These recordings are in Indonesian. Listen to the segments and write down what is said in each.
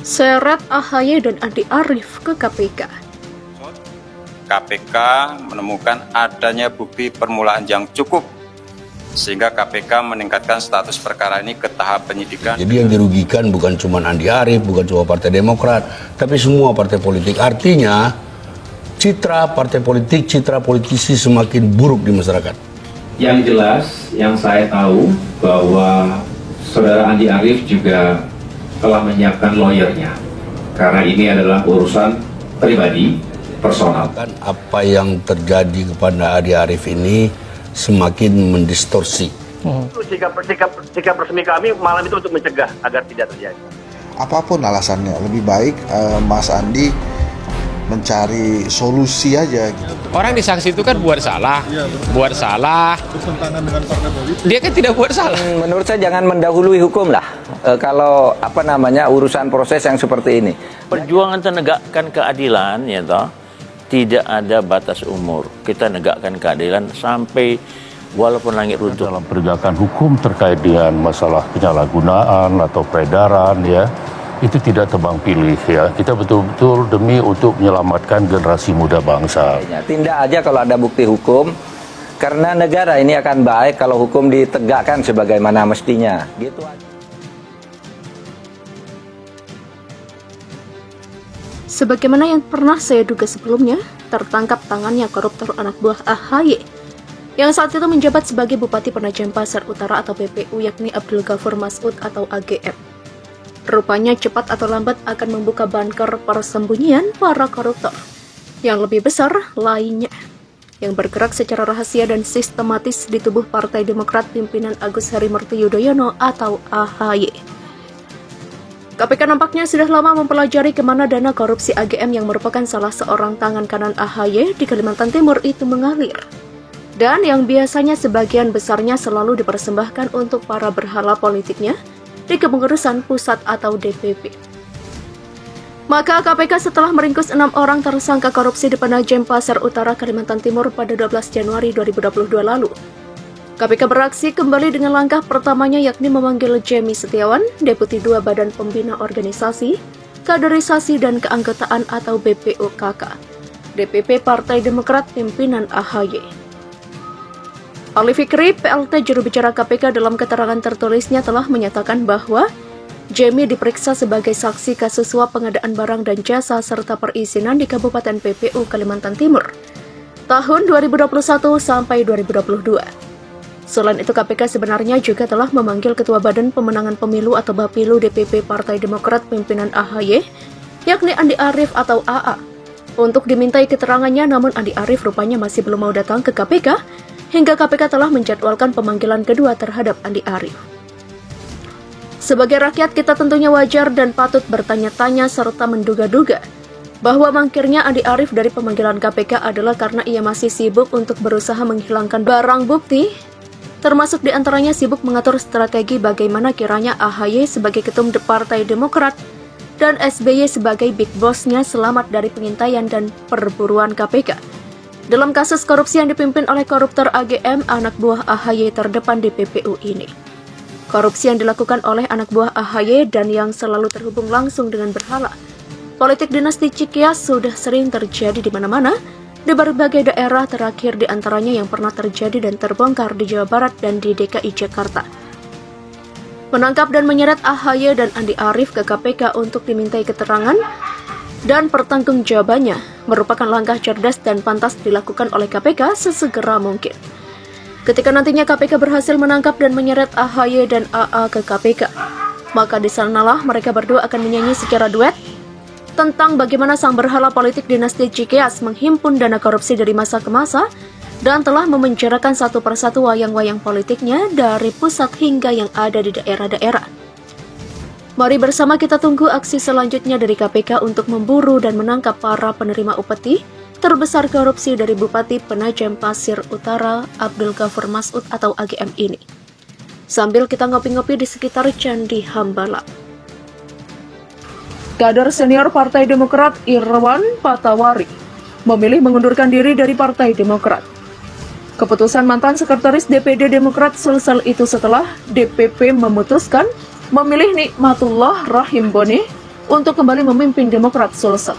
Seret AHY dan Andi Arief ke KPK. KPK menemukan adanya bukti permulaan yang cukup sehingga KPK meningkatkan status perkara ini ke tahap penyidikan. Jadi yang dirugikan bukan cuma Andi Arief, bukan cuma Partai Demokrat, tapi semua partai politik. Artinya citra partai politik, citra politisi semakin buruk di masyarakat. Yang jelas, yang saya tahu bahwa Saudara Andi Arief juga telah menyiapkan lawyernya, karena ini adalah urusan pribadi, personal. Apa yang terjadi kepada Andi Arief ini semakin mendistorsi. Sikap resmi kami malam itu untuk mencegah agar tidak terjadi. Apapun alasannya, lebih baik Mas Andi mencari solusi aja gitu. Orang disanksi itu kan buat salah, buat salah. Bertentangan dengan partai politik. Dia kan tidak buat salah. Menurut saya jangan mendahului hukum lah. Kalau urusan proses yang seperti ini. Perjuangan menegakkan keadilan, ya toh, tidak ada batas umur. Kita negakkan keadilan sampai walaupun langit runtuh. Dalam penegakan hukum terkait dengan masalah penyalahgunaan atau peredaran, ya, itu tidak tebang pilih, ya. Kita betul-betul demi untuk menyelamatkan generasi muda bangsa. Tindak aja kalau ada bukti hukum, karena negara ini akan baik kalau hukum ditegakkan sebagaimana mestinya. Gitu aja. Sebagaimana yang pernah saya duga sebelumnya, tertangkap tangannya koruptor anak buah AHY yang saat itu menjabat sebagai Bupati Penajam Pasar Utara atau BPU, yakni Abdul Ghafur Mas'ud atau AGM. Rupanya cepat atau lambat akan membuka bunker persembunyian para koruptor yang lebih besar lainnya yang bergerak secara rahasia dan sistematis di tubuh Partai Demokrat pimpinan Agus Harimurti Yudhoyono atau AHY. KPK nampaknya sudah lama mempelajari kemana dana korupsi AGM yang merupakan salah seorang tangan kanan AHY di Kalimantan Timur itu mengalir, dan yang biasanya sebagian besarnya selalu dipersembahkan untuk para berhala politiknya di Kepengurusan Pusat atau DPP. Maka KPK setelah meringkus 6 orang tersangka korupsi di Penajam Pasar Utara, Kalimantan Timur pada 12 Januari 2022 lalu, KPK beraksi kembali dengan langkah pertamanya, yakni memanggil Jemi Setiawan, Deputi 2 Badan Pembina Organisasi, Kaderisasi dan Keanggotaan atau BPOKK, DPP Partai Demokrat pimpinan AHY. Ali Fikri, PLT juru bicara KPK, dalam keterangan tertulisnya telah menyatakan bahwa Jemi diperiksa sebagai saksi kasus suap pengadaan barang dan jasa serta perizinan di Kabupaten PPU Kalimantan Timur tahun 2021 sampai 2022. Selain itu, KPK sebenarnya juga telah memanggil Ketua Badan Pemenangan Pemilu atau Bapilu DPP Partai Demokrat pimpinan AHY, yakni Andi Arief atau AA, untuk dimintai keterangannya, namun Andi Arief rupanya masih belum mau datang ke KPK, hingga KPK telah menjadwalkan pemanggilan kedua terhadap Andi Arief. Sebagai rakyat, kita tentunya wajar dan patut bertanya-tanya serta menduga-duga bahwa mangkirnya Andi Arief dari pemanggilan KPK adalah karena ia masih sibuk untuk berusaha menghilangkan barang bukti, termasuk diantaranya sibuk mengatur strategi bagaimana kiranya AHY sebagai ketum Partai Demokrat dan SBY sebagai big boss-nya selamat dari pengintaian dan perburuan KPK dalam kasus korupsi yang dipimpin oleh koruptor AGM, anak buah AHY terdepan di PPU ini. Korupsi yang dilakukan oleh anak buah AHY dan yang selalu terhubung langsung dengan berhala politik dinasti Cikias sudah sering terjadi di mana-mana, di berbagai daerah, terakhir di antaranya yang pernah terjadi dan terbongkar di Jawa Barat dan di DKI Jakarta. Menangkap dan menyeret AHY dan Andi Arief ke KPK untuk dimintai keterangan dan pertanggungjawabannya merupakan langkah cerdas dan pantas dilakukan oleh KPK sesegera mungkin. Ketika nantinya KPK berhasil menangkap dan menyeret AHY dan AA ke KPK, maka di sanalah mereka berdua akan menyanyi secara duet tentang bagaimana sang berhala politik dinasti Cikias menghimpun dana korupsi dari masa ke masa dan telah memenjarakan satu persatu wayang-wayang politiknya dari pusat hingga yang ada di daerah-daerah. Mari bersama kita tunggu aksi selanjutnya dari KPK untuk memburu dan menangkap para penerima upeti terbesar korupsi dari Bupati Penajam Pasir Utara Abdul Ghafur Mas'ud atau AGM ini, sambil kita ngopi-ngopi di sekitar Candi Hambalang. Kader senior Partai Demokrat Irwan Patawari memilih mengundurkan diri dari Partai Demokrat. Keputusan mantan Sekretaris DPD Demokrat Sulsel itu setelah DPP memutuskan memilih Nikmatullah Rahim Boni untuk kembali memimpin Demokrat Sulsel.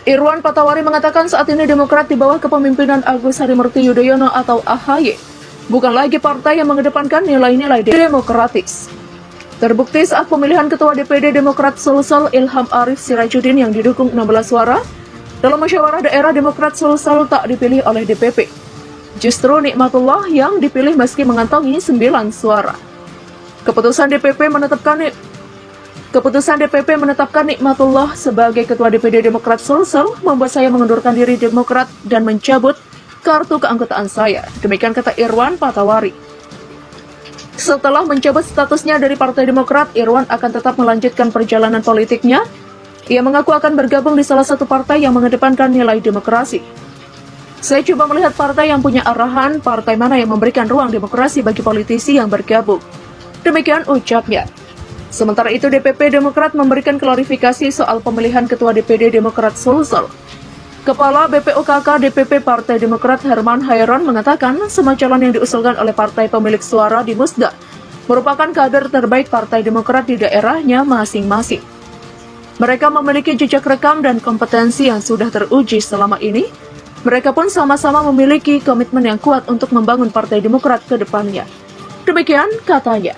Irwan Patawari mengatakan saat ini Demokrat di bawah kepemimpinan Agus Harimurti Yudhoyono atau AHY bukan lagi partai yang mengedepankan nilai-nilai demokratis. Terbukti saat pemilihan Ketua DPD Demokrat Sulsel Ilham Arif Sirajuddin yang didukung 16 suara, dalam musyawarah daerah Demokrat Sulsel tak dipilih oleh DPP. Justru Nikmatullah yang dipilih meski mengantongi 9 suara. Keputusan DPP menetapkan Nikmatullah sebagai Ketua DPD Demokrat Sulsel membuat saya mengundurkan diri Demokrat dan mencabut kartu keanggotaan saya. Demikian kata Irwan Patawari. Setelah mencabut statusnya dari Partai Demokrat, Irwan akan tetap melanjutkan perjalanan politiknya. Ia mengaku akan bergabung di salah satu partai yang mengedepankan nilai demokrasi. Saya coba melihat partai yang punya arahan, partai mana yang memberikan ruang demokrasi bagi politisi yang bergabung. Demikian ucapnya. Sementara itu DPP Demokrat memberikan klarifikasi soal pemilihan Ketua DPD Demokrat Sulsel. Kepala BPUKK DPP Partai Demokrat Herman Hairon mengatakan semua calon yang diusulkan oleh partai pemilik suara di Musda merupakan kader terbaik Partai Demokrat di daerahnya masing-masing. Mereka memiliki jejak rekam dan kompetensi yang sudah teruji selama ini. Mereka pun sama-sama memiliki komitmen yang kuat untuk membangun Partai Demokrat ke depannya. Demikian katanya.